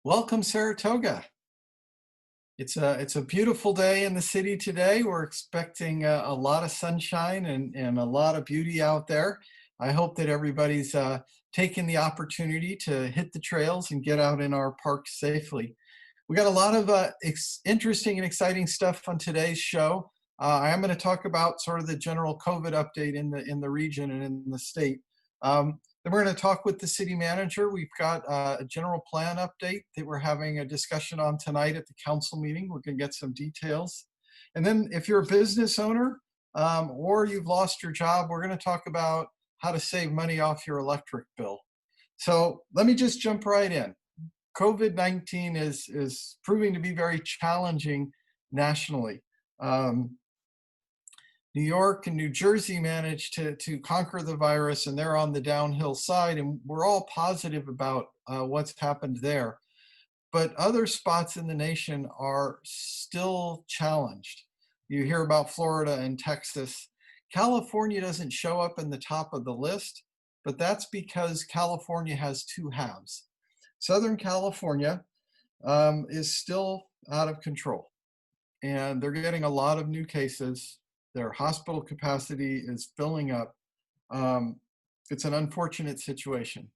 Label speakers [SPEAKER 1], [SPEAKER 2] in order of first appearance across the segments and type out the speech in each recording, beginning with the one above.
[SPEAKER 1] Welcome, Saratoga. It's a beautiful day in the city today. We're expecting a lot of sunshine and a lot of beauty out there. I hope that everybody's taking the opportunity to hit the trails and get out in our parks safely. We got a lot of interesting and exciting stuff on today's show. I am going to talk about sort of the general COVID update in the region and in the state. Then we're going to talk with the city manager. We've got a general plan update that we're having a discussion on tonight at the council meeting. We're going to get some details. And then if you're a business owner or you've lost your job, we're going to talk about how to save money off your electric bill. So let me just jump right in. COVID-19 is proving to be very challenging nationally. New York and New Jersey managed to conquer the virus, and they're on the downhill side, and we're all positive about what's happened there. But other spots in the nation are still challenged. You hear about Florida and Texas. California doesn't show up in the top of the list, but that's because California has two halves. Southern California is still out of control, and they're getting a lot of new cases. Their hospital capacity is filling up. It's an unfortunate situation.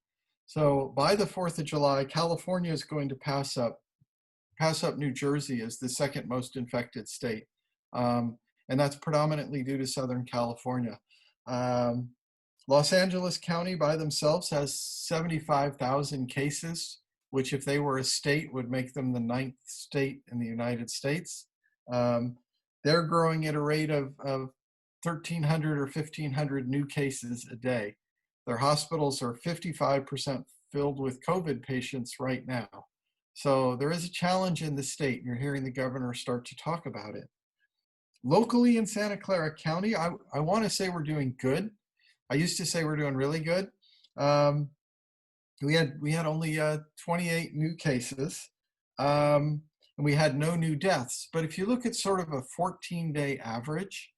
[SPEAKER 1] So by the 4th of July, California is going to pass up New Jersey as the second most infected state. And that's predominantly due to Southern California. Los Angeles County by themselves has 75,000 cases, which if they were a state would make them the 9th state in the United States. They're growing at a rate of 1,300 or 1,500 new cases a day. Their hospitals are 55% filled with COVID patients right now. So there is a challenge in the state, and you're hearing the governor start to talk about it. Locally in Santa Clara County, I want to say we're doing good. I used to say we're doing really good. We had only 28 new cases. And we had no new deaths. But if you look at sort of a 14-day average,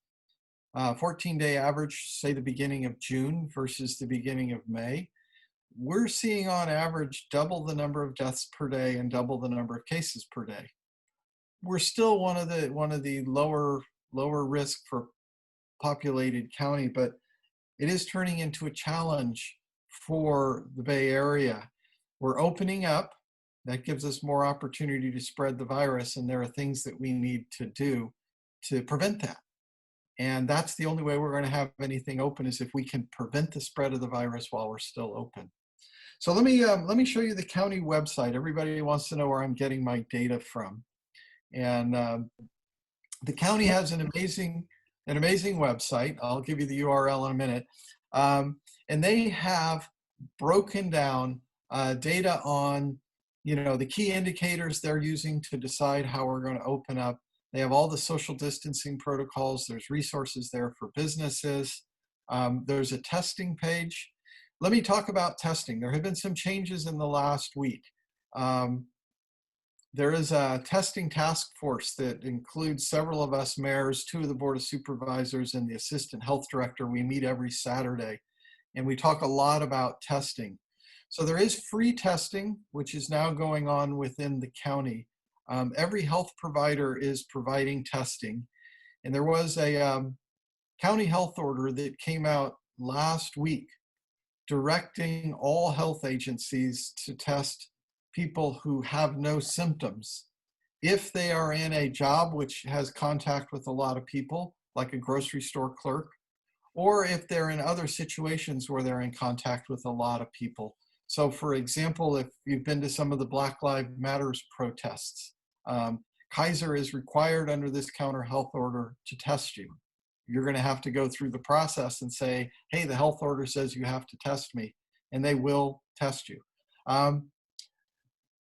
[SPEAKER 1] say the beginning of June versus the beginning of May, we're seeing on average double the number of deaths per day and double the number of cases per day. We're still one of the lower risk for populated county, but it is turning into a challenge for the Bay Area. We're opening up. That gives us more opportunity to spread the virus, and there are things that we need to do to prevent that. And that's the only way we're going to have anything open, is if we can prevent the spread of the virus while we're still open. So let me show you the county website. Everybody wants to know where I'm getting my data from. And the county has an amazing website. I'll give you the URL in a minute. And they have broken down data on the key indicators they're using to decide how we're going to open up. They have all the social distancing protocols. There's resources there for businesses. There's a testing page. Let me talk about testing. There have been some changes in the last week. There is a testing task force that includes several of us mayors, 2 of the Board of Supervisors, and the Assistant Health Director. We meet every Saturday, and we talk a lot about testing. So there is free testing, which is now going on within the county. Every health provider is providing testing. And there was a county health order that came out last week directing all health agencies to test people who have no symptoms if they are in a job which has contact with a lot of people, like a grocery store clerk, or if they're in other situations where they're in contact with a lot of people. So for example, if you've been to some of the Black Lives Matters protests, Kaiser is required under this counter health order to test you. You're going to have to go through the process and say, hey, the health order says you have to test me, and they will test you.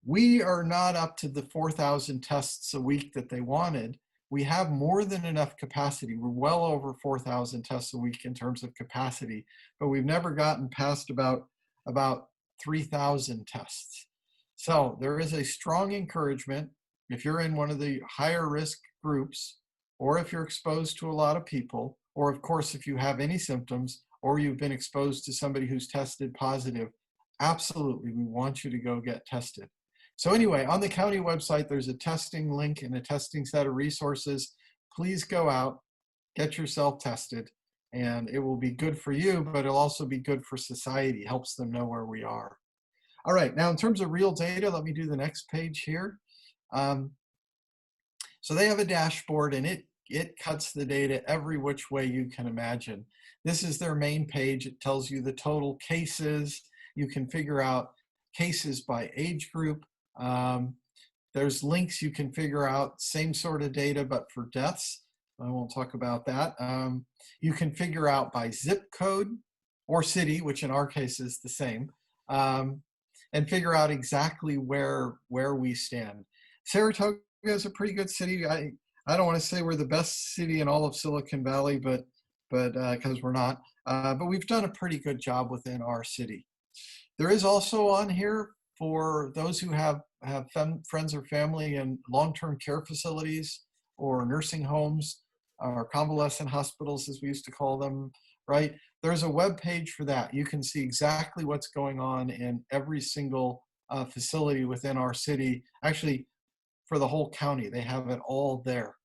[SPEAKER 1] We are not up to the 4,000 tests a week that they wanted. We have more than enough capacity. We're well over 4,000 tests a week in terms of capacity, but we've never gotten past about 3,000 tests. So there is a strong encouragement, if you're in one of the higher risk groups, or if you're exposed to a lot of people, or of course, if you have any symptoms, or you've been exposed to somebody who's tested positive, absolutely, we want you to go get tested. So anyway, on the county website, there's a testing link and a testing set of resources. Please go out, get yourself tested, and it will be good for you, but it'll also be good for society, helps them know where we are. All right, now in terms of real data, let me do the next page here. So they have a dashboard, and it cuts the data every which way you can imagine. This is their main page. It tells you the total cases. You can figure out cases by age group. There's links you can figure out, same sort of data, but for deaths. I won't talk about that. You can figure out by zip code or city, which in our case is the same, and figure out exactly where we stand. Saratoga is a pretty good city. I don't want to say we're the best city in all of Silicon Valley, but because we're not, but we've done a pretty good job within our city. There is also on here for those who have friends or family in long-term care facilities or nursing homes or convalescent hospitals, as we used to call them, right? There's a web page for that. You can see exactly what's going on in every single facility within our city. Actually, for the whole county, they have it all there.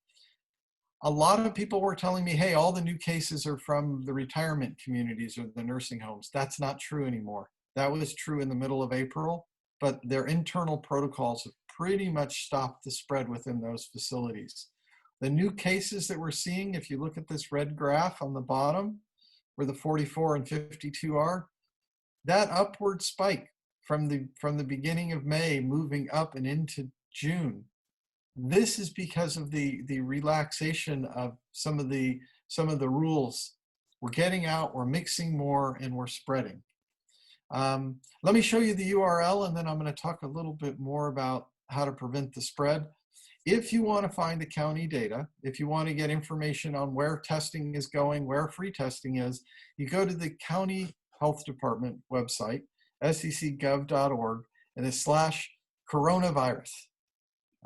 [SPEAKER 1] A lot of people were telling me, hey, all the new cases are from the retirement communities or the nursing homes. That's not true anymore. That was true in the middle of April, but their internal protocols have pretty much stopped the spread within those facilities. The new cases that we're seeing, if you look at this red graph on the bottom, where the 44 and 52 are, that upward spike from the beginning of May moving up and into June, this is because of the relaxation of some of the rules. We're getting out, we're mixing more, and we're spreading. Let me show you the URL, and then I'm going to talk a little bit more about how to prevent the spread. If you want to find the county data, if you want to get information on where testing is going, where free testing is, you go to the county health department website, secgov.org, and it's /coronavirus.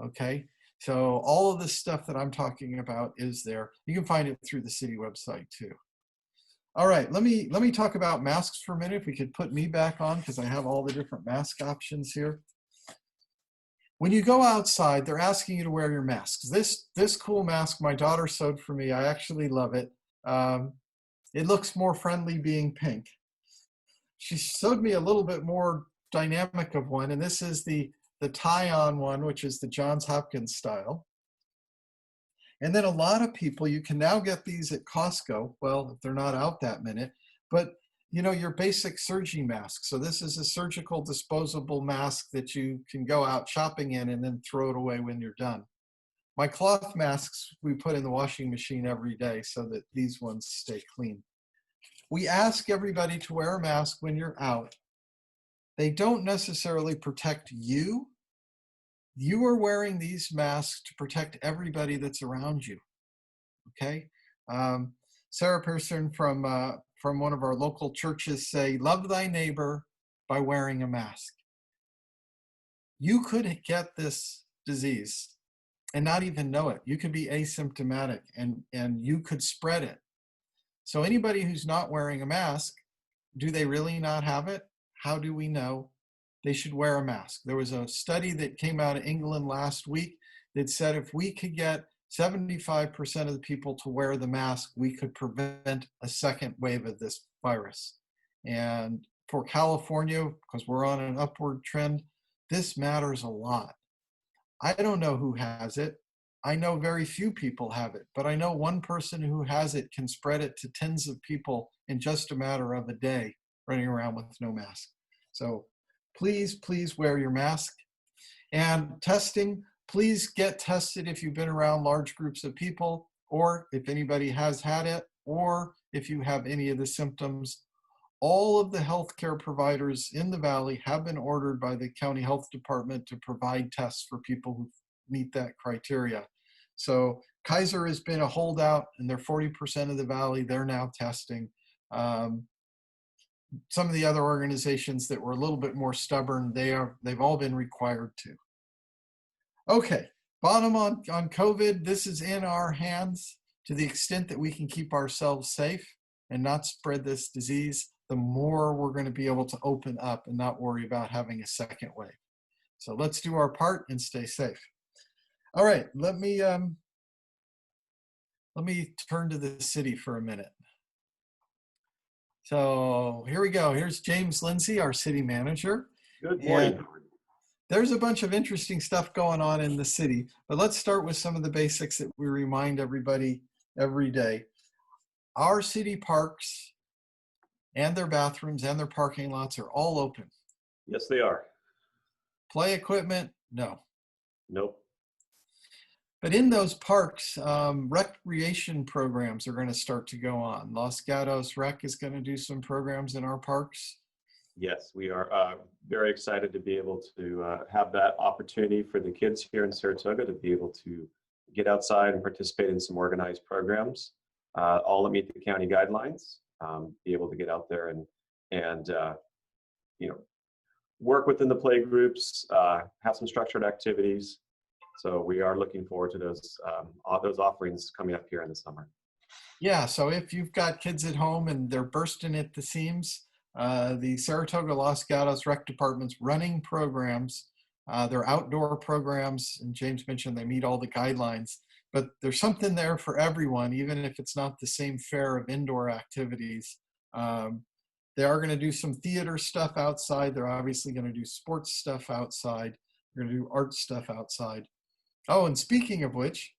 [SPEAKER 1] Okay, so all of this stuff that I'm talking about is there. You can find it through the city website too. All right, let me talk about masks for a minute. If we could put me back on, because I have all the different mask options here. When you go outside, they're asking you to wear your masks. This cool mask my daughter sewed for me, I actually love it. It looks more friendly being pink. She sewed me a little bit more dynamic of one, and this is the tie-on one, which is the Johns Hopkins style. And then a lot of people, you can now get these at Costco. Well, if they're not out that minute, but you know, your basic surgery mask. So this is a surgical disposable mask that you can go out shopping in and then throw it away when you're done. My cloth masks, we put in the washing machine every day so that these ones stay clean. We ask everybody to wear a mask when you're out. They don't necessarily protect you. You are wearing these masks to protect everybody that's around you, okay? Sarah Pearson from one of our local churches say, love thy neighbor by wearing a mask. You could get this disease and not even know it. You could be asymptomatic and you could spread it. So anybody who's not wearing a mask, do they really not have it? How do we know? They should wear a mask. There was a study that came out of England last week that said if we could get 75% of the people to wear the mask, we could prevent a second wave of this virus. And for California, because we're on an upward trend, this matters a lot. I don't know who has it. I know very few people have it, but I know one person who has it can spread it to tens of people in just a matter of a day running around with no mask. So please, please wear your mask. And testing, please get tested if you've been around large groups of people, or if anybody has had it, or if you have any of the symptoms. All of the healthcare providers in the Valley have been ordered by the county health department to provide tests for people who meet that criteria. So Kaiser has been a holdout, and they're 40% of the Valley. They're now testing. Some of the other organizations that were a little bit more stubborn, they've all been required to. Okay, bottom on COVID, this is in our hands. To the extent that we can keep ourselves safe and not spread this disease, the more we're going to be able to open up and not worry about having a second wave. So let's do our part and stay safe. All right, let me turn to the city for a minute. So here we go. Here's James Lindsay, our city manager.
[SPEAKER 2] Good morning.
[SPEAKER 1] And there's a bunch of interesting stuff going on in the city, but let's start with some of the basics that we remind everybody every day. Our city parks and their bathrooms and their parking lots are all open.
[SPEAKER 2] Yes, they are.
[SPEAKER 1] Play equipment, no.
[SPEAKER 2] Nope.
[SPEAKER 1] But in those parks, recreation programs are going to start to go on. Los Gatos Rec is going to do some programs in our parks.
[SPEAKER 2] Yes, we are very excited to be able to have that opportunity for the kids here in Saratoga to be able to get outside and participate in some organized programs, all that meet the county guidelines, be able to get out there and you know, work within the play groups, have some structured activities. So we are looking forward to those offerings coming up here in the summer.
[SPEAKER 1] Yeah, so if you've got kids at home and they're bursting at the seams, the Saratoga Los Gatos Rec Department's running programs. They're outdoor programs, and James mentioned they meet all the guidelines, but there's something there for everyone, even if it's not the same fare of indoor activities. They are going to do some theater stuff outside. They're obviously going to do sports stuff outside. They're going to do art stuff outside. Oh, and speaking of which,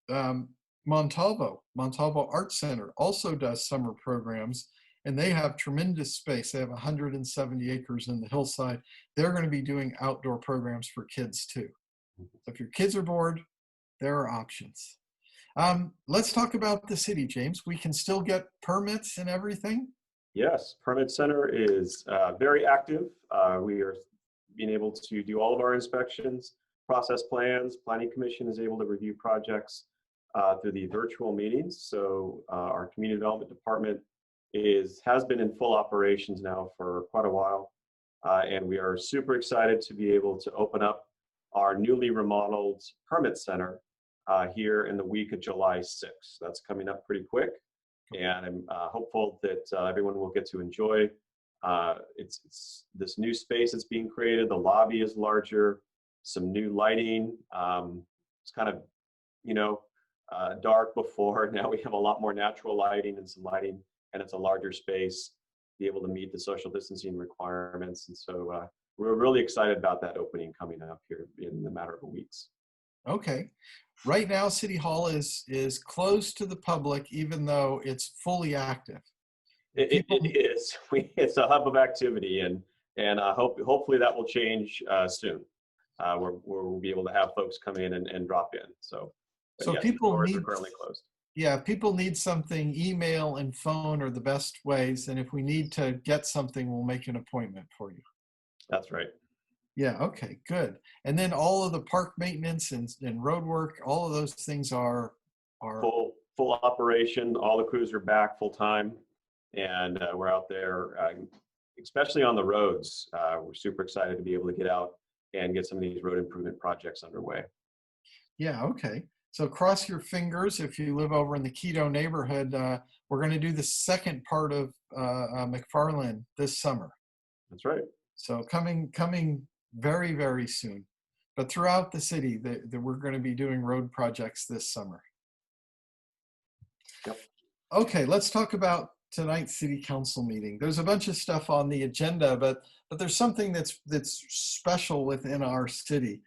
[SPEAKER 1] Montalvo Art Center also does summer programs, and they have tremendous space. They have 170 acres in the hillside. They're going to be doing outdoor programs for kids too. So if your kids are bored, there are options. Let's talk about the city, James. We can still get permits and everything?
[SPEAKER 2] Yes, Permit Center is very active. We are being able to do all of our inspections, process plans. Planning Commission is able to review projects through the virtual meetings. So our Community Development Department has been in full operations now for quite a while. And we are super excited to be able to open up our newly remodeled Permit Center here in the week of July 6th. That's coming up pretty quick. And I'm hopeful that everyone will get to enjoy. It's this new space that's being created. The lobby is larger, some new lighting. It's kind of, dark before. Now we have a lot more natural lighting and some lighting, and it's a larger space, be able to meet the social distancing requirements. And so we're really excited about that opening coming up here in a matter of weeks.
[SPEAKER 1] Okay. Right now, City Hall is closed to the public, even though it's fully active.
[SPEAKER 2] It is. It's a hub of activity, and hopefully that will change soon. Where we'll be able to have folks come in and drop in. So yes,
[SPEAKER 1] people
[SPEAKER 2] the doors are currently closed.
[SPEAKER 1] Yeah, people need something. Email and phone are the best ways, and if we need to get something, we'll make an appointment for you.
[SPEAKER 2] That's right.
[SPEAKER 1] Yeah, okay, good. And then all of the park maintenance and road work, all of those things are
[SPEAKER 2] full operation. All the crews are back full time, and we're out there, especially on the roads. We're super excited to be able to get out and get some of these road improvement projects underway.
[SPEAKER 1] Yeah, okay. So cross your fingers if you live over in the Quito neighborhood. We're going to do the second part of McFarland this summer.
[SPEAKER 2] That's right.
[SPEAKER 1] So coming very, very soon. But throughout the city, we're going to be doing road projects this summer.
[SPEAKER 2] Yep.
[SPEAKER 1] Okay, let's talk about tonight's city council meeting. There's a bunch of stuff on the agenda, but there's something that's special within our city.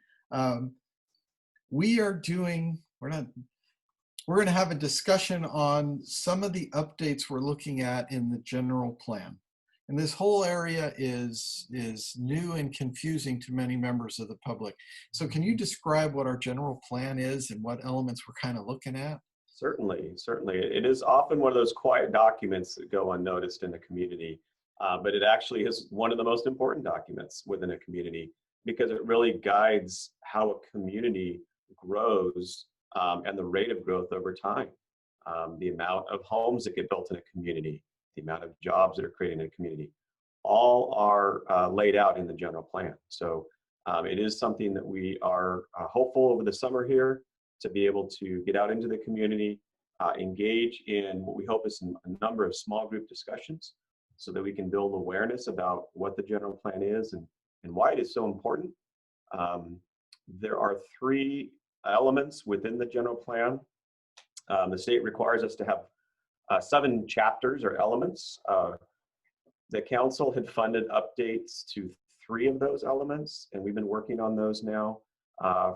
[SPEAKER 1] We're going to have a discussion on some of the updates we're looking at in the general plan. And this whole area is new and confusing to many members of the public. So can you describe what our general plan is and what elements we're kind of looking at?
[SPEAKER 2] Certainly. It is often one of those quiet documents that go unnoticed in the community, but it actually is one of the most important documents within a community because it really guides how a community grows and the rate of growth over time, the amount of homes that get built in a community, the amount of jobs that are created in a community, all are laid out in the general plan. So it is something that we are hopeful over the summer here to be able to get out into the community, engage in what we hope is a number of small group discussions so that we can build awareness about what the general plan is and why it is so important. There are 3 elements within the general plan. The state requires us to have 7 chapters or elements. The council had funded updates to 3 of those elements, and we've been working on those now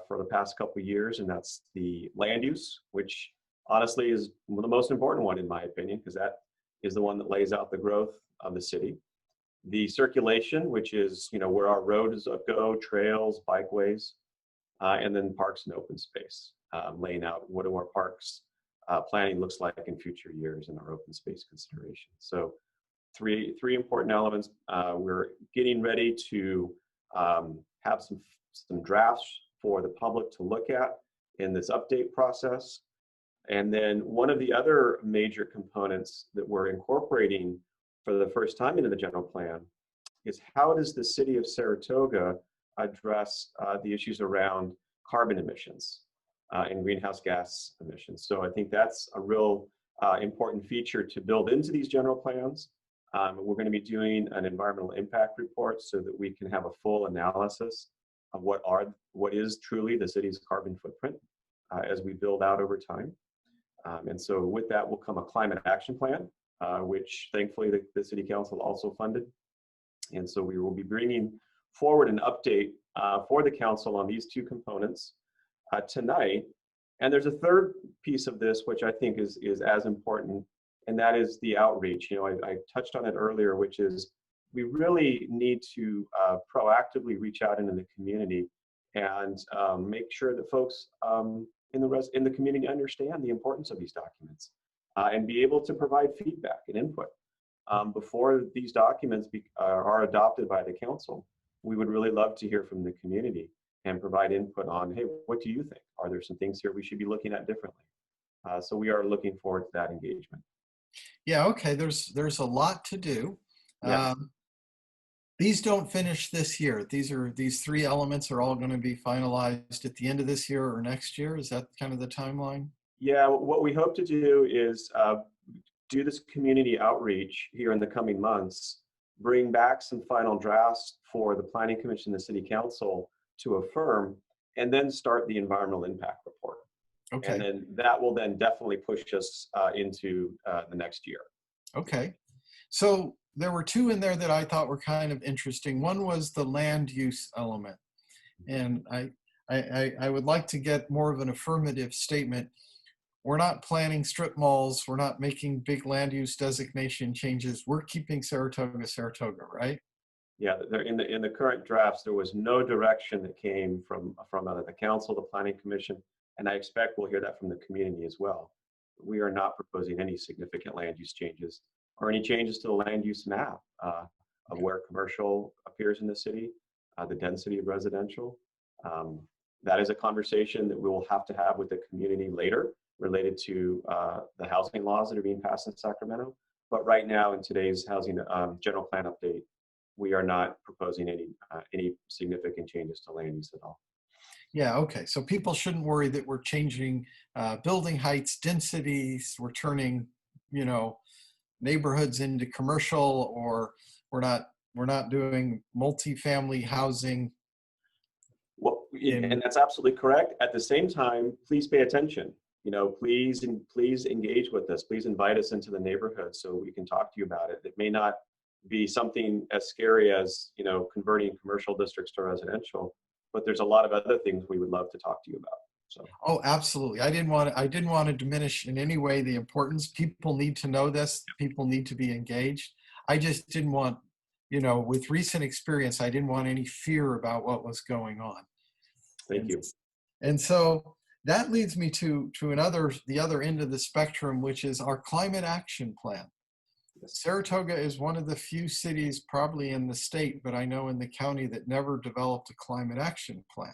[SPEAKER 2] for the past couple of years, and that's the land use, which honestly is the most important one in my opinion, because that is the one that lays out the growth of the city. The circulation, which is where our roads go, trails, bikeways, and then parks and open space, laying out what our parks planning looks like in future years and our open space considerations. So three important elements. We're getting ready to have some drafts for the public to look at in this update process. And then one of the other major components that we're incorporating for the first time into the general plan is how does the city of Saratoga address the issues around carbon emissions and greenhouse gas emissions. So I think that's a real important feature to build into these general plans. We're going to be doing an environmental impact report so that we can have a full analysis of what is truly the city's carbon footprint as we build out over time. And so with that will come a climate action plan, which thankfully the city council also funded. And so we will be bringing forward an update for the council on these 2 components tonight. And there's a third piece of this, which I think is as important, and that is the outreach. I touched on it earlier, which is we really need to proactively reach out into the community and make sure that folks in the community understand the importance of these documents and be able to provide feedback and input. Before these documents are adopted by the council, we would really love to hear from the community and provide input on, hey, what do you think? Are there some things here we should be looking at differently? So we are looking forward to that engagement.
[SPEAKER 1] Yeah, okay, there's a lot to do.
[SPEAKER 2] Yeah.
[SPEAKER 1] These don't finish this year. These 3 elements are all going to be finalized at the end of this year or next year. Is that kind of the timeline?
[SPEAKER 2] Yeah, what we hope to do is do this community outreach here in the coming months, bring back some final drafts for the Planning Commission and the City Council to affirm, and then start the environmental impact report.
[SPEAKER 1] Okay.
[SPEAKER 2] And then that will then definitely push us into the next year. Okay.
[SPEAKER 1] So there were 2 in there that I thought were kind of interesting. One was the land use element. And I would like to get more of an affirmative statement. We're not planning strip malls. We're not making big land use designation changes. We're keeping Saratoga, Saratoga, right?
[SPEAKER 2] Yeah, in the current drafts, there was no direction that came from the council, the planning commission, and I expect we'll hear that from the community as well. We are not proposing any significant land use changes or any changes to the land use map of where commercial appears in the city, the density of residential. That is a conversation that we will have to have with the community later related to the housing laws that are being passed in Sacramento. But right now in today's housing general plan update, we are not proposing any significant changes to land use at all.
[SPEAKER 1] Yeah, okay. So people shouldn't worry that we're changing building heights, densities, we're turning, neighborhoods into commercial, or we're not doing multifamily housing.
[SPEAKER 2] Well, and that's absolutely correct. At the same time, please pay attention. Please engage with us. Please invite us into the neighborhood so we can talk to you about it. It may not be something as scary as converting commercial districts to residential, but there's a lot of other things we would love to talk to you about. So. Oh,
[SPEAKER 1] absolutely. I didn't want to diminish in any way the importance. People need to know this. People need to be engaged. I just didn't want, with recent experience, I didn't want any fear about what was going on.
[SPEAKER 2] Thank you.
[SPEAKER 1] And so that leads me to the other end of the spectrum, which is our climate action plan. Saratoga is one of the few cities probably in the state, but I know in the county, that never developed a climate action plan.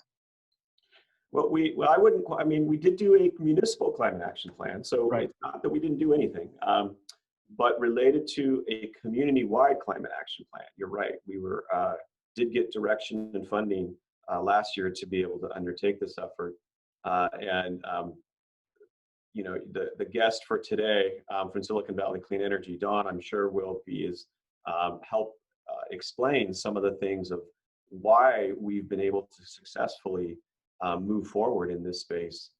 [SPEAKER 2] Well, we did do a municipal climate action plan. So right. It's not that we didn't do anything, but related to a community-wide climate action plan, you're right. We did get direction and funding last year to be able to undertake this effort. The guest for today from Silicon Valley Clean Energy, Don, I'm sure will help explain some of the things of why we've been able to successfully move forward in this space,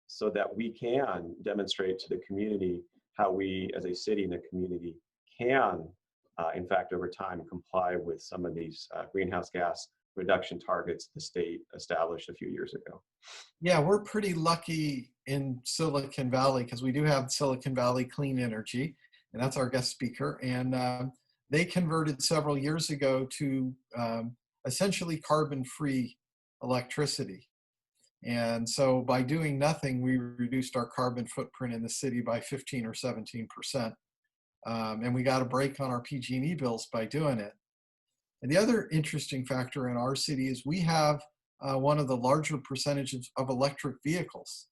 [SPEAKER 2] so that we can demonstrate to the community how we as a city and a community can, in fact, over time, comply with some of these greenhouse gas reduction targets the state established a few years ago.
[SPEAKER 1] Yeah, we're pretty lucky in Silicon Valley because we do have Silicon Valley Clean Energy, and that's our guest speaker. And they converted several years ago to essentially carbon-free electricity. And so by doing nothing, we reduced our carbon footprint in the city by 15 or 17%. And we got a break on our PG&E bills by doing it. And the other interesting factor in our city is we have one of the larger percentages of electric vehicles,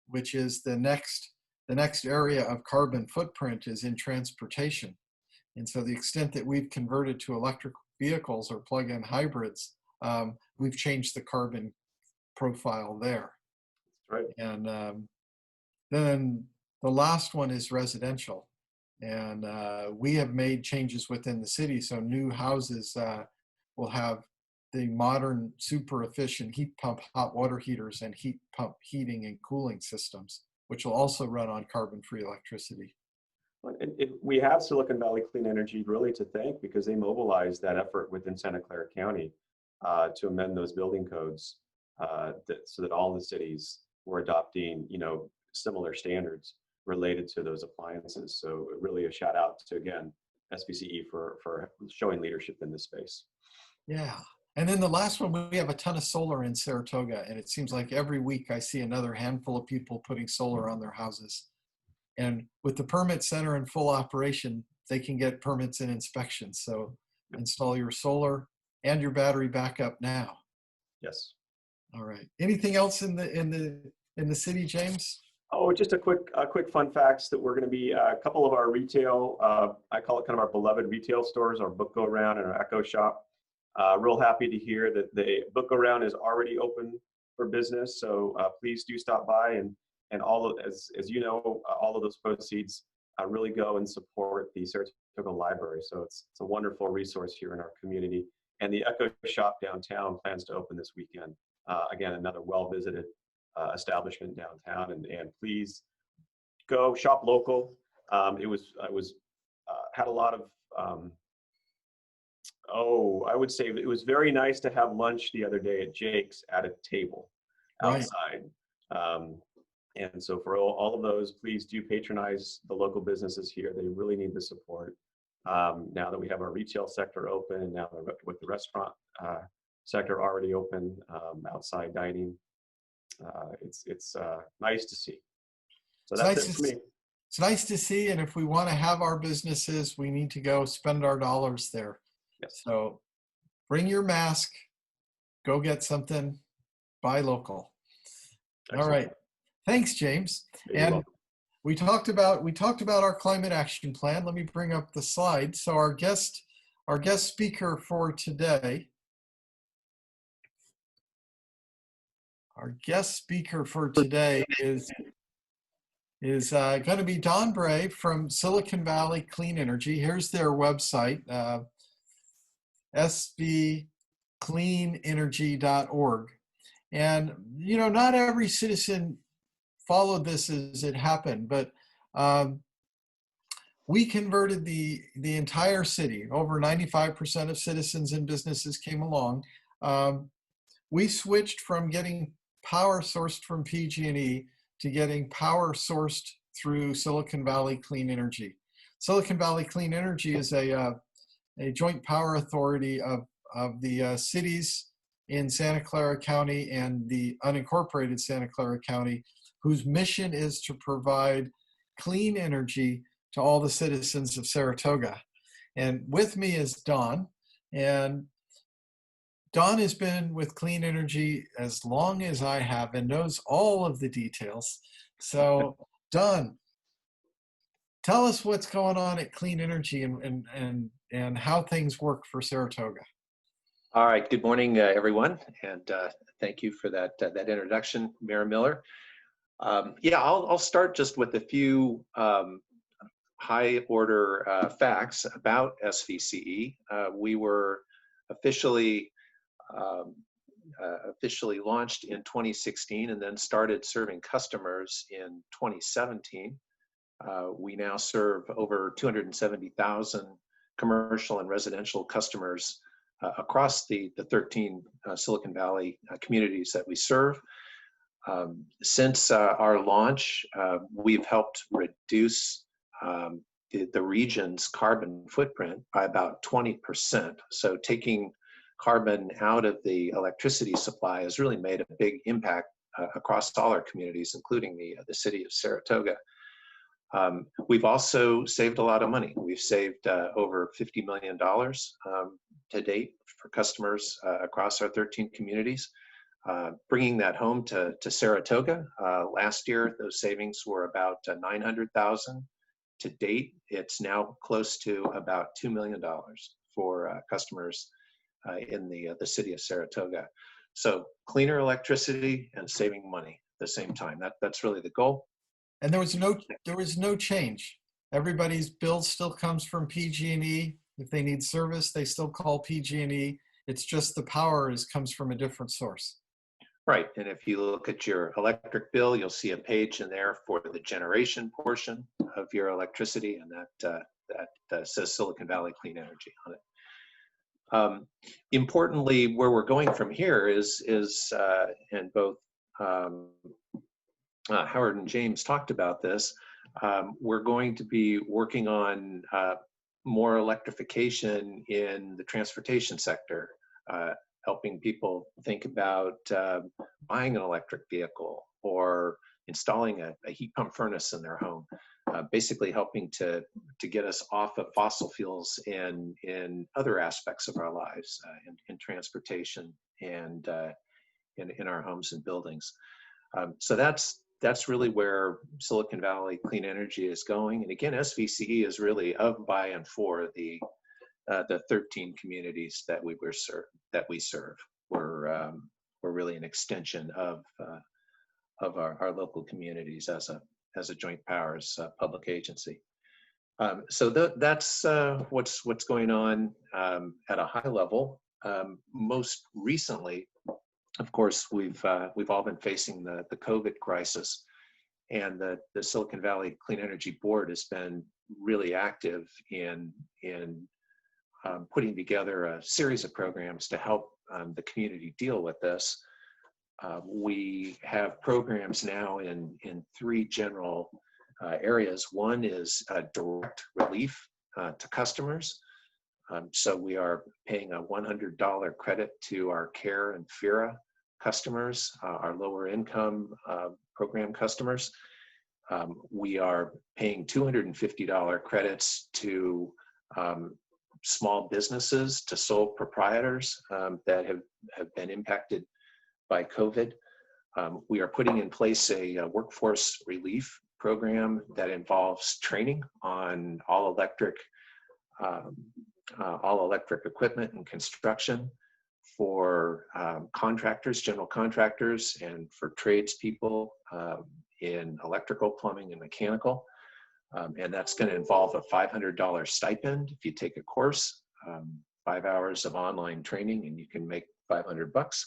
[SPEAKER 1] which is the next area of carbon footprint is in transportation. And so the extent that we've converted to electric vehicles or plug-in hybrids, we've changed the carbon profile there.
[SPEAKER 2] That's right.
[SPEAKER 1] And then the last one is residential. And we have made changes within the city. So new houses will have the modern, super efficient heat pump hot water heaters and heat pump heating and cooling systems, which will also run on carbon-free electricity.
[SPEAKER 2] We have Silicon Valley Clean Energy really to thank because they mobilized that effort within Santa Clara County to amend those building codes so that all the cities were adopting, similar standards related to those appliances. So really a shout out to, again, SVCE for showing leadership in this space.
[SPEAKER 1] Yeah. And then the last one, we have a ton of solar in Saratoga, and it seems like every week I see another handful of people putting solar on their houses. And with the permit center in full operation, they can get permits and inspections. So install your solar and your battery backup now.
[SPEAKER 2] Yes.
[SPEAKER 1] All right. Anything else in the city, James?
[SPEAKER 2] Oh, just a quick fun facts that we're going to be a couple of our retail, I call it kind of our beloved retail stores, our Book Go Round and our Echo Shop. Real happy to hear that the Book Go Round is already open for business. So please do stop by and all of, as you know, all of those proceeds really go and support the Saratoga Library. So it's a wonderful resource here in our community. And the Echo Shop downtown plans to open this weekend. Again, another well-visited establishment downtown, and please go shop local. Had a lot of I would say it was very nice to have lunch the other day at Jake's at a table outside. Right. And so for all of those, please do patronize the local businesses here. They really need the support. Now that we have our retail sector open, and now with the restaurant sector already open, outside dining, it's nice to see. So that's it for me.
[SPEAKER 1] It's nice to see, and if we want to have our businesses, we need to go spend our dollars there.
[SPEAKER 2] Yes.
[SPEAKER 1] So bring your mask, go get something, buy local. Excellent. All right. Thanks, James. And we talked about our climate action plan. Let me bring up the slide. So our guest speaker for today. is going to be Don Bray from Silicon Valley Clean Energy. Here's their website, svcleanenergy.org. And, not every citizen followed this as it happened, but we converted the entire city. Over 95% of citizens and businesses came along. We switched from getting power sourced from PG&E to getting power sourced through Silicon Valley Clean Energy. Silicon Valley Clean Energy is a joint power authority of the cities in Santa Clara County and the unincorporated Santa Clara County, whose mission is to provide clean energy to all the citizens of Saratoga. And with me is Don, and Don has been with Clean Energy as long as I have and knows all of the details. So Don, tell us what's going on at Clean Energy and how things work for Saratoga.
[SPEAKER 3] All right, good morning, everyone, and thank you for that introduction, Mayor Miller. I'll start just with a few high order facts about SVCE. We were officially officially launched in 2016 and then started serving customers in 2017. We now serve over 270,000 commercial and residential customers across the 13 Silicon Valley communities that we serve. Since our launch, we've helped reduce the region's carbon footprint by about 20%. So taking carbon out of the electricity supply has really made a big impact across all our communities, including the city of Saratoga. We've also saved a lot of money. We've saved over $50 million to date for customers across our 13 communities. Bringing that home to Saratoga, last year those savings were about $900,000. To date, it's now close to about $2 million for customers in the city of Saratoga. So cleaner electricity and saving money at the same time. That's really the goal.
[SPEAKER 1] And there was no change. Everybody's bill still comes from PG&E. If they need service, they still call PG&E. It's just the power comes from a different source.
[SPEAKER 3] Right, and if you look at your electric bill, you'll see a page in there for the generation portion of your electricity, and that says Silicon Valley Clean Energy on it. Importantly, where we're going from here is and both Howard and James talked about this, we're going to be working on more electrification in the transportation sector, helping people think about buying an electric vehicle or installing a heat pump furnace in their home, basically helping to get us off of fossil fuels in other aspects of our lives, in transportation and in our homes and buildings. So that's really where Silicon Valley Clean Energy is going. And again, SVCE is really of, by, and for the 13 communities that we serve. We're really an extension of our local communities as a joint powers public agency. So that's what's going on at a high level. Most recently, of course, we've all been facing the COVID crisis, and the Silicon Valley Clean Energy Board has been really active in putting together a series of programs to help the community deal with this. We have programs now in three general areas. One is direct relief to customers. So we are paying a $100 credit to our CARE and FERA customers, our lower income program customers. We are paying $250 credits to small businesses, to sole proprietors that have been impacted by COVID. We are putting in place a workforce relief program that involves training on all electric equipment and construction for contractors, general contractors, and for tradespeople in electrical, plumbing, and mechanical. And that's going to involve a $500 stipend if you take a course, 5 hours of online training, and you can make $500.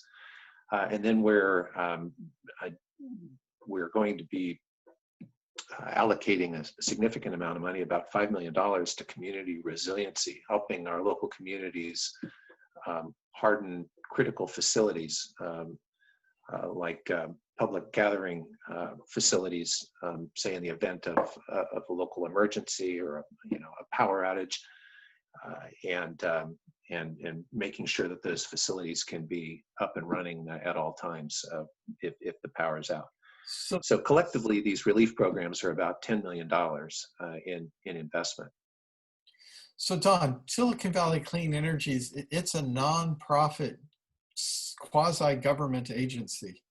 [SPEAKER 3] And then we're going to be allocating a significant amount of money, about $5 million, to community resiliency, helping our local communities harden critical facilities like public gathering facilities, say in the event of a local emergency or a power outage, and making sure that those facilities can be up and running at all times if the power is out. So collectively, these relief programs are about $10 million in investment.
[SPEAKER 1] So Don, Silicon Valley Clean Energy, it's a nonprofit quasi-government agency.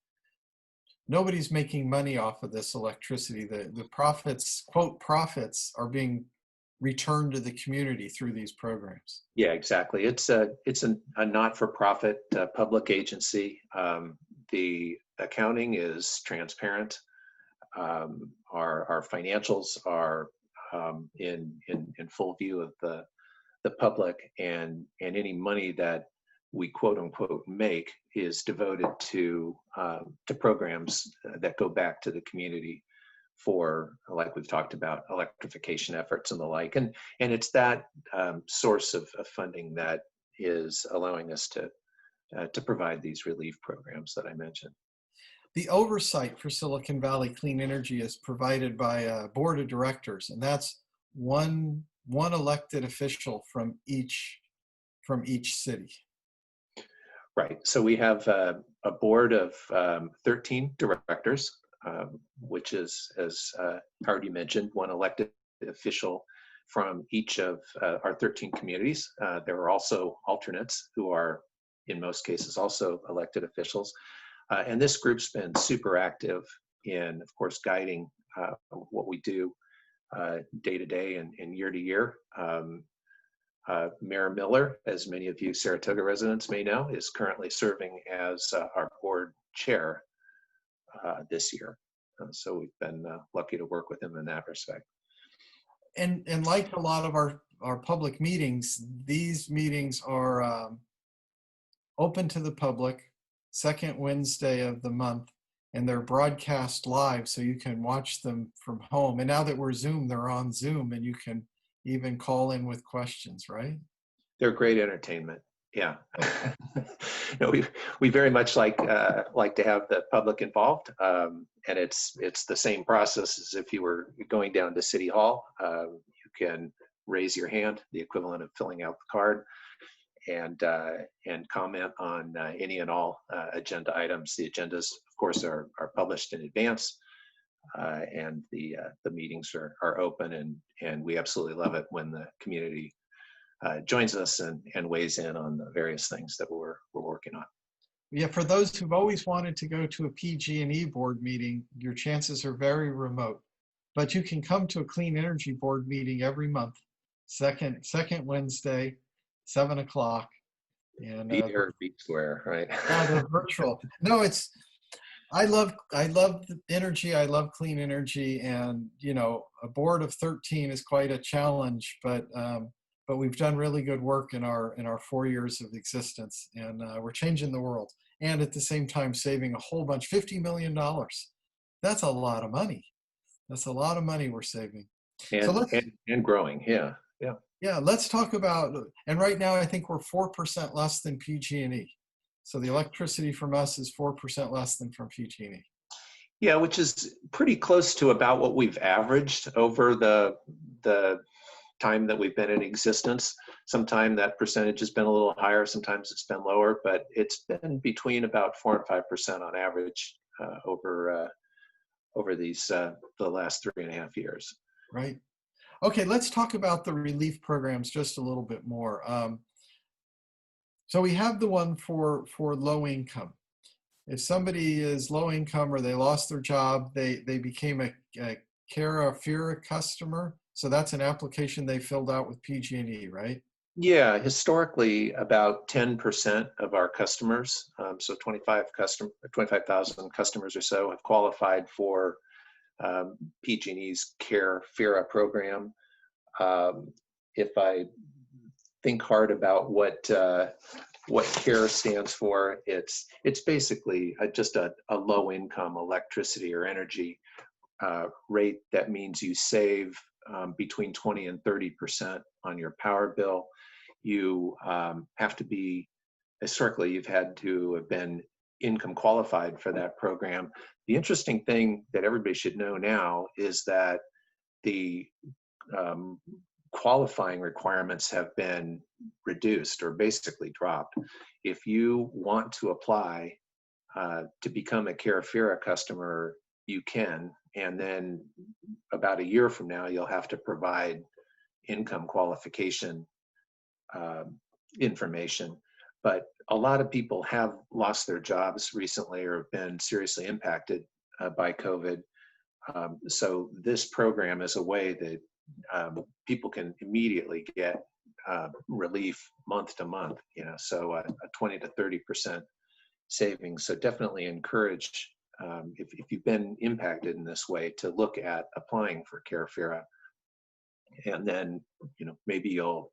[SPEAKER 1] Nobody's making money off of this electricity. The profits, quote, profits, are being returned to the community through these programs.
[SPEAKER 3] Yeah, exactly. It's a not-for-profit public agency. The accounting is transparent. Our financials are in full view of the public, and any money that we quote unquote make is devoted to programs that go back to the community for, like we've talked about, electrification efforts and the like. And it's that source of funding that is allowing us to provide these relief programs that I mentioned.
[SPEAKER 1] The oversight for Silicon Valley Clean Energy is provided by a board of directors, and that's one elected official from each city.
[SPEAKER 3] Right. So we have a board of 13 directors, which is, as already mentioned, one elected official from each of our 13 communities. There are also alternates who are, in most cases, also elected officials. And this group's been super active in, of course, guiding what we do day to day and year to year. Mayor Miller, as many of you Saratoga residents may know, is currently serving as our board chair this year. So we've been lucky to work with him in that respect.
[SPEAKER 1] And like a lot of our public meetings, these meetings are open to the public, second Wednesday of the month, and they're broadcast live, so you can watch them from home. And now that we're Zoom, they're on Zoom, and you can even call in with questions, right?
[SPEAKER 3] They're great entertainment. Yeah. No, we very much like to have the public involved, and it's the same process as if you were going down to City Hall. You can raise your hand, the equivalent of filling out the card, and comment on any and all agenda items. The agendas, of course, are published in advance, and the meetings are open, and we absolutely love it when the community joins us and weighs in on the various things that we're working on.
[SPEAKER 1] Yeah, for those who've always wanted to go to a PG&E board meeting, your chances are very remote. But you can come to a Clean Energy Board meeting every month, second Wednesday, 7 o'clock. And
[SPEAKER 3] Be there, be square, right?
[SPEAKER 1] they're virtual. No, I love the energy. I love clean energy, and a board of 13 is quite a challenge. But we've done really good work in our 4 years of existence, and we're changing the world, and at the same time saving a whole bunch, $50 million. That's a lot of money. That's a lot of money we're saving.
[SPEAKER 3] And growing. Yeah.
[SPEAKER 1] Yeah, let's talk about, and right now I think we're 4% less than PG&E. So the electricity from us is 4% less than from PG&E.
[SPEAKER 3] Yeah, which is pretty close to about what we've averaged over the time that we've been in existence. Sometimes that percentage has been a little higher, sometimes it's been lower, but it's been between about 4% and 5% on average over these the last 3.5 years.
[SPEAKER 1] Right. Okay, let's talk about the relief programs just a little bit more. So we have the one for low income. If somebody is low income or they lost their job, they became a CLARA customer. So that's an application they filled out with PG&E, right?
[SPEAKER 3] Yeah, historically about 10% of our customers, so 25,000 customers or so, have qualified for PG&E's CLARA program. If I think hard about what CLARA stands for, it's basically just a low income electricity or energy rate. That means you save between 20 and 30% on your power bill. You have to be, historically, you've had to have been income qualified for that program. The interesting thing that everybody should know now is that the qualifying requirements have been reduced or basically dropped. If you want to apply to become a CLARA customer, you can, and then about a year from now, you'll have to provide income qualification information. But a lot of people have lost their jobs recently or have been seriously impacted by COVID. So this program is a way that people can immediately get relief month to month, so a 20 to 30% savings. So definitely encourage, if you've been impacted in this way, to look at applying for CLARA. And then, maybe you'll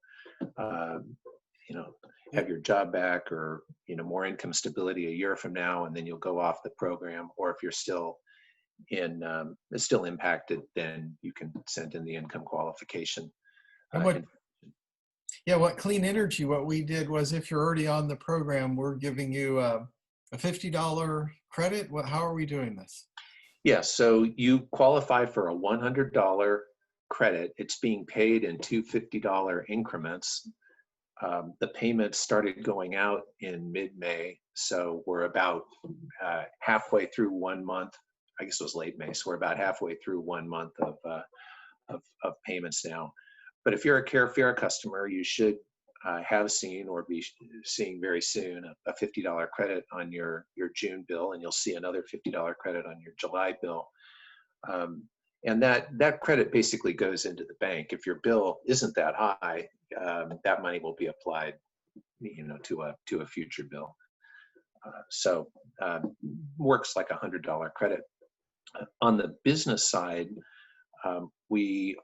[SPEAKER 3] you know, have your job back, or, you know, more income stability a year from now, and then you'll go off the program. Or if you're still it's still impacted, then you can send in the income qualification.
[SPEAKER 1] And what clean energy, what we did was, if you're already on the program, we're giving you a $50 credit. How are we doing this?
[SPEAKER 3] Yes, so you qualify for a $100 credit. It's being paid in two $50 increments. The payments started going out in mid-May, so we're about halfway through 1 month. I guess it was late May, so we're about halfway through 1 month of payments now. But if you're a CARE customer, you should have seen or be seeing very soon a $50 credit on your June bill, and you'll see another $50 credit on your July bill. And that credit basically goes into the bank. If your bill isn't that high, that money will be applied, you know, to a future bill. So works like a $100 credit. On the business side, we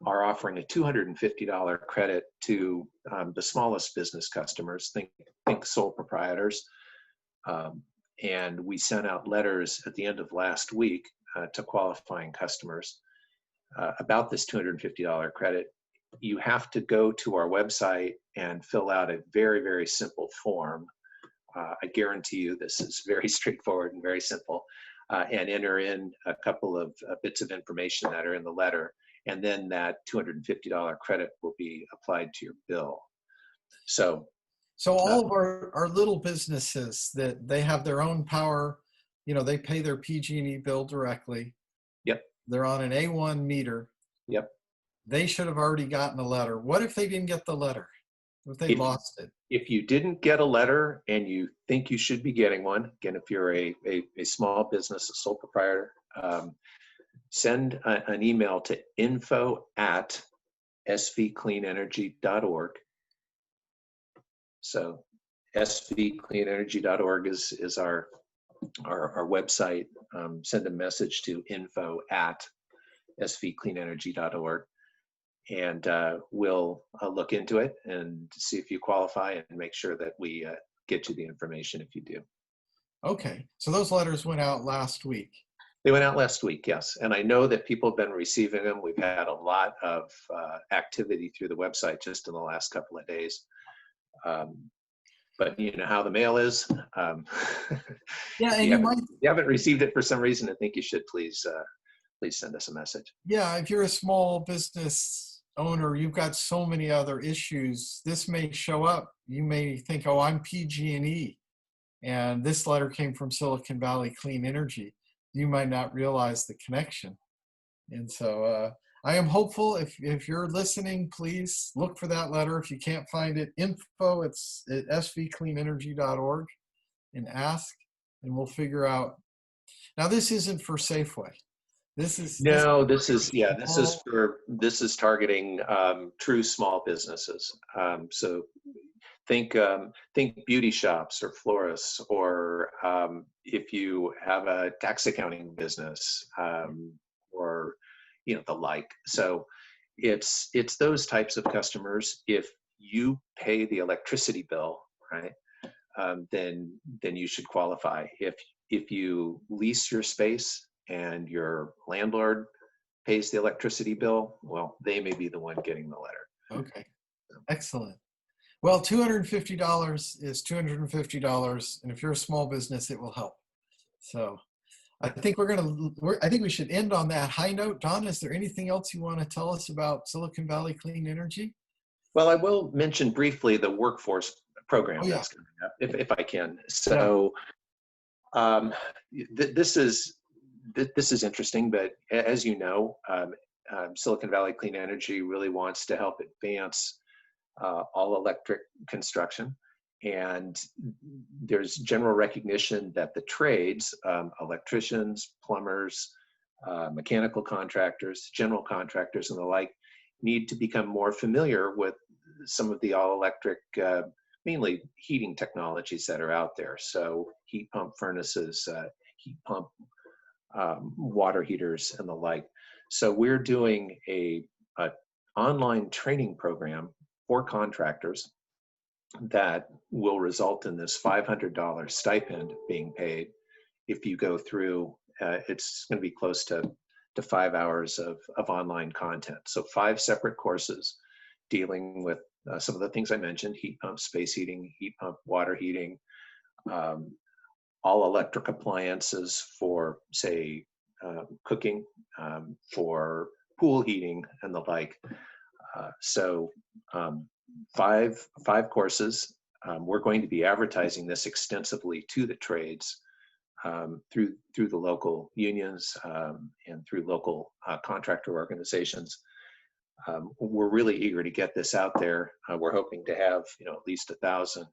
[SPEAKER 3] are offering a $250 credit to the smallest business customers. Think sole proprietors. And we sent out letters at the end of last week to qualifying customers about this $250 credit. You have to go to our website and fill out a very, very simple form. I guarantee you this is very straightforward and very simple, and enter in a couple of bits of information that are in the letter, and then that $250 credit will be applied to your bill. So
[SPEAKER 1] all of our little businesses, that they have their own power, you know, they pay their PG&E bill directly.
[SPEAKER 3] Yep.
[SPEAKER 1] They're on an A1 meter.
[SPEAKER 3] Yep.
[SPEAKER 1] They should have already gotten a letter. What if they didn't get the letter? What if they lost it?
[SPEAKER 3] If you didn't get a letter and you think you should be getting one, again, if you're a small business, a sole proprietor, send an email to info@svcleanenergy.org. So svcleanenergy.org is our website. Send a message to info@svcleanenergy.org, and we'll look into it and see if you qualify, and make sure that we get you the information if you do.
[SPEAKER 1] Okay, so those letters went out last week.
[SPEAKER 3] They went out last week, yes. And I know that people have been receiving them. We've had a lot of activity through the website just in the last couple of days. But you know how the mail is.
[SPEAKER 1] Yeah, and you
[SPEAKER 3] haven't received it for some reason, I think you should please send us a message.
[SPEAKER 1] Yeah, if you're a small business owner, you've got so many other issues. This may show up. You may think, oh, I'm PG&E, and this letter came from Silicon Valley Clean Energy. You might not realize the connection. And so I am hopeful. If you're listening, please look for that letter. If you can't find it, info, it's at svcleanenergy.org, and ask, and we'll figure out. Now, this isn't for Safeway. This is targeting true small businesses. So think beauty shops or florists, or if you have a tax accounting business, or you know, the like. So it's those types of customers. If you pay the electricity bill, right, then you should qualify. If you lease your space and your landlord pays the electricity bill, well, they may be the one getting the letter. Okay, excellent. Well, $250 is $250, and if you're a small business, it will help. So I think I think we should end on that high note. Don, is there anything else you want to tell us about Silicon Valley Clean Energy?
[SPEAKER 3] Well, I will mention briefly the workforce program that's coming up, if I can. So this is interesting, but as you know, Silicon Valley Clean Energy really wants to help advance all electric construction. And there's general recognition that the trades, electricians, plumbers, mechanical contractors, general contractors, and the like, need to become more familiar with some of the all-electric, mainly heating technologies that are out there. So heat pump furnaces, heat pump water heaters, and the like. So we're doing a online training program for contractors that will result in this $500 stipend being paid if you go through, it's going to be close to 5 hours of online content. So 5 separate courses dealing with some of the things I mentioned: heat pump, space heating, heat pump, water heating, all electric appliances for, say, cooking, for pool heating and the like. So 5 courses. We're going to be advertising this extensively to the trades through the local unions and through local contractor organizations. We're really eager to get this out there. We're hoping to have, at least 1,000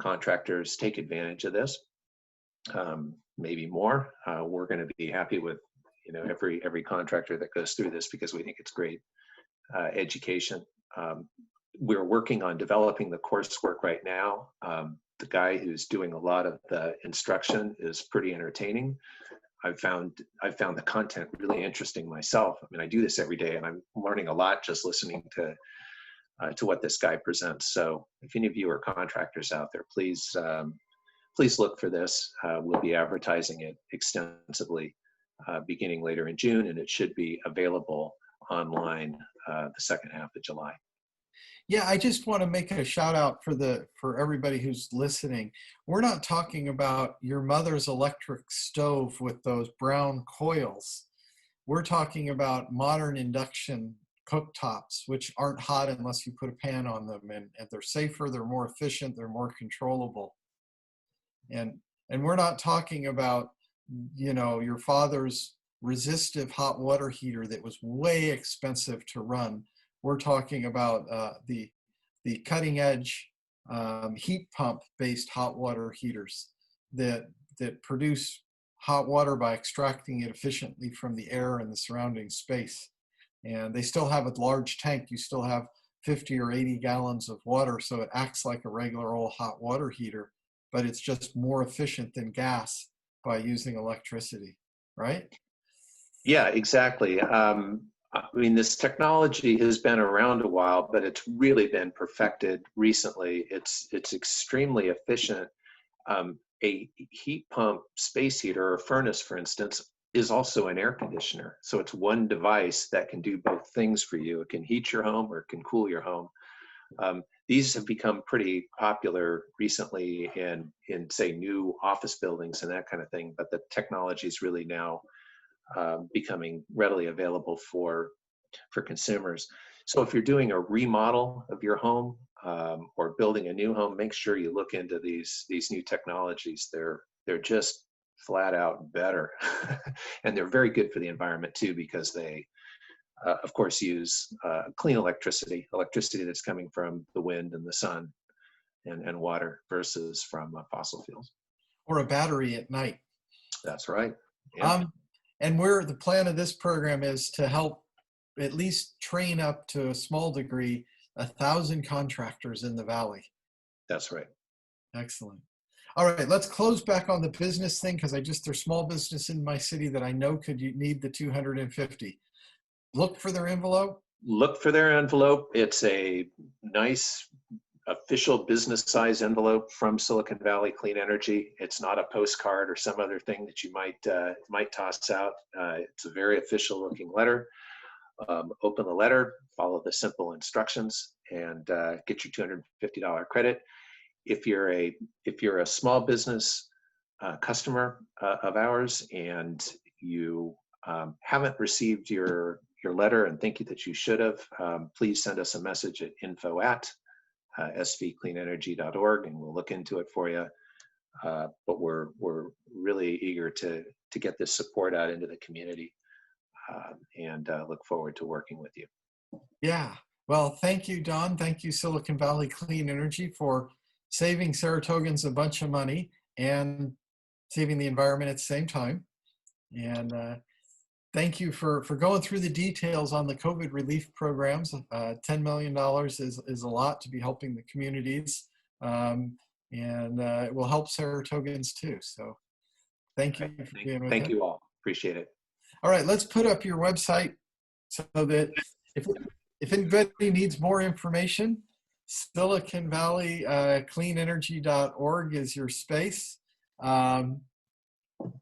[SPEAKER 3] contractors take advantage of this, maybe more. We're going to be happy with, every contractor that goes through this, because we think it's great education. We're working on developing the coursework right now. The guy who's doing a lot of the instruction is pretty entertaining. I've found the content really interesting myself. I mean, I do this every day, and I'm learning a lot just listening to what this guy presents. So if any of you are contractors out there, please look for this. We'll be advertising it extensively beginning later in June, and it should be available online the second half of July.
[SPEAKER 1] Yeah, I just want to make a shout out for everybody who's listening. We're not talking about your mother's electric stove with those brown coils. We're talking about modern induction cooktops, which aren't hot unless you put a pan on them, and they're safer, they're more efficient, they're more controllable. And we're not talking about, your father's resistive hot water heater that was way expensive to run. We're talking about the cutting edge heat pump based hot water heaters that produce hot water by extracting it efficiently from the air and the surrounding space. And they still have a large tank. You still have 50 or 80 gallons of water, so it acts like a regular old hot water heater, but it's just more efficient than gas by using electricity, right?
[SPEAKER 3] Yeah, exactly. I mean, this technology has been around a while, but it's really been perfected recently. It's extremely efficient. A heat pump space heater or furnace, for instance, is also an air conditioner. So it's one device that can do both things for you. It can heat your home or it can cool your home. These have become pretty popular recently in say, new office buildings and that kind of thing, but the technology is really now becoming readily available for consumers. So if you're doing a remodel of your home or building a new home, make sure you look into these new technologies. They're just flat out better, and they're very good for the environment too, because they of course use clean electricity that's coming from the wind and the sun and water versus from fossil fuels.
[SPEAKER 1] Or a battery at night.
[SPEAKER 3] That's right. Yeah.
[SPEAKER 1] And the plan of this program is to help at least train up to a small degree 1,000 contractors in the Valley.
[SPEAKER 3] That's right.
[SPEAKER 1] Excellent. All right, let's close back on the business thing, because there's small business in my city that I know could need the 250. Look for their envelope.
[SPEAKER 3] Look for their envelope. It's a nice official business size envelope from Silicon Valley Clean Energy. It's not a postcard or some other thing that you might toss out. It's a very official looking letter. Open the letter, follow the simple instructions, and get your $250 credit. If you're a small business customer of ours and you haven't received your letter and think that you should have, please send us a message at info@svcleanenergy.org, and we'll look into it for you. But we're really eager to get this support out into the community, and look forward to working with you.
[SPEAKER 1] Yeah. Well, thank you, Don. Thank you, Silicon Valley Clean Energy, for saving Saratogans a bunch of money and saving the environment at the same time. And thank you for going through the details on the COVID relief programs. $10 million is a lot to be helping the communities. And it will help Saratogans too. So thank you for being with us.
[SPEAKER 3] Thank you all. Appreciate it.
[SPEAKER 1] All right, let's put up your website so that if anybody needs more information, Silicon Valley cleanenergy.org is your space. They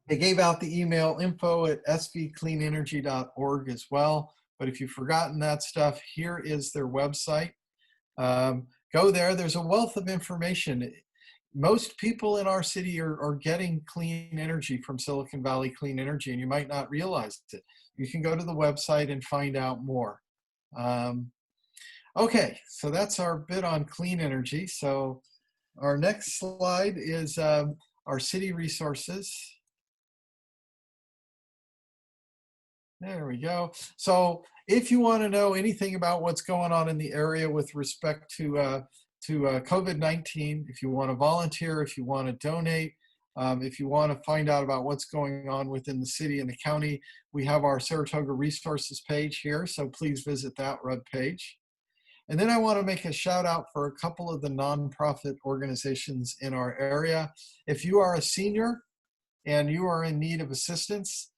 [SPEAKER 1] gave out the email info@svcleanenergy.org as well. But if you've forgotten that stuff, here is their website. Go there. There's a wealth of information. Most people in our city are getting clean energy from Silicon Valley Clean Energy, and you might not realize it. You can go to the website and find out more. Okay, so that's our bit on clean energy. So our next slide is our city resources. There we go. So if you want to know anything about what's going on in the area with respect to COVID-19, if you want to volunteer, if you want to donate, if you want to find out about what's going on within the city and the county, we have our Saratoga resources page here. So please visit that web page. And then I want to make a shout out for a couple of the nonprofit organizations in our area. If you are a senior and you are in need of assistance,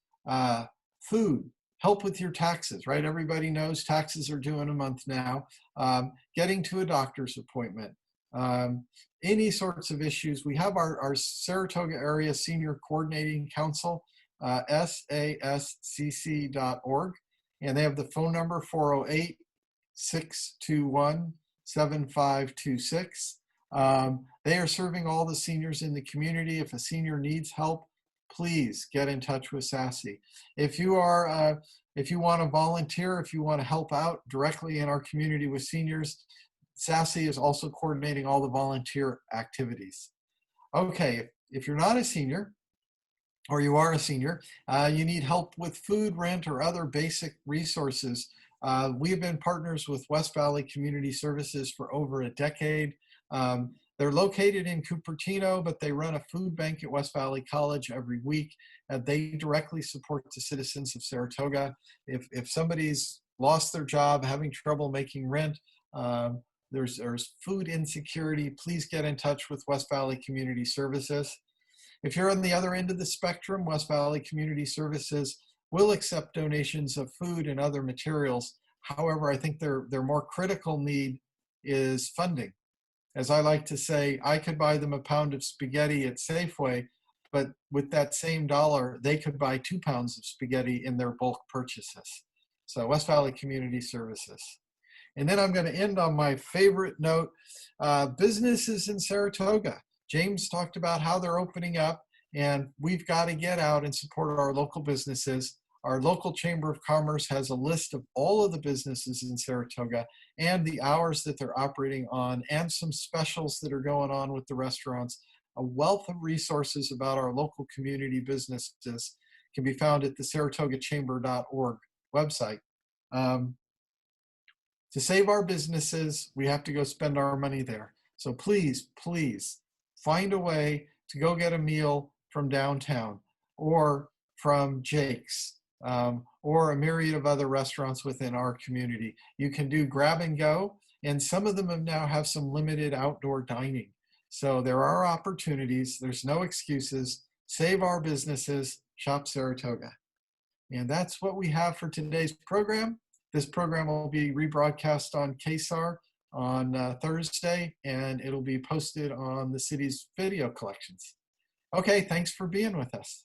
[SPEAKER 1] food, help with your taxes, right? Everybody knows taxes are due in a month now. Getting to a doctor's appointment, any sorts of issues. We have our Saratoga Area Senior Coordinating Council, SASCC.org, and they have the phone number 408-621-7526. They are serving all the seniors in the community. If a senior needs help, please get in touch with SASCI. If you want to volunteer, if you want to help out directly in our community with seniors, SASCI is also coordinating all the volunteer activities. Okay, if you're not a senior, or you are a senior, you need help with food, rent, or other basic resources. We have been partners with West Valley Community Services for over a decade. They're located in Cupertino, but they run a food bank at West Valley College every week. They directly support the citizens of Saratoga. If somebody's lost their job, having trouble making rent, there's food insecurity, please get in touch with West Valley Community Services. If you're on the other end of the spectrum, West Valley Community Services will accept donations of food and other materials. However, I think their more critical need is funding. As I like to say, I could buy them a pound of spaghetti at Safeway, but with that same dollar, they could buy 2 pounds of spaghetti in their bulk purchases. So West Valley Community Services. And then I'm going to end on my favorite note, businesses in Saratoga. James talked about how they're opening up, and we've got to get out and support our local businesses. Our local Chamber of Commerce has a list of all of the businesses in Saratoga and the hours that they're operating on, and some specials that are going on with the restaurants. A wealth of resources about our local community businesses can be found at the SaratogaChamber.org website. To save our businesses, we have to go spend our money there. So please, please find a way to go get a meal from downtown or from Jake's or a myriad of other restaurants within our community. You can do grab and go, and some of them now have some limited outdoor dining. So there are opportunities. There's no excuses. Save our businesses, shop Saratoga. And that's what we have for today's program. This program will be rebroadcast on KSAR on Thursday, and it'll be posted on the city's video collections. Okay, thanks for being with us.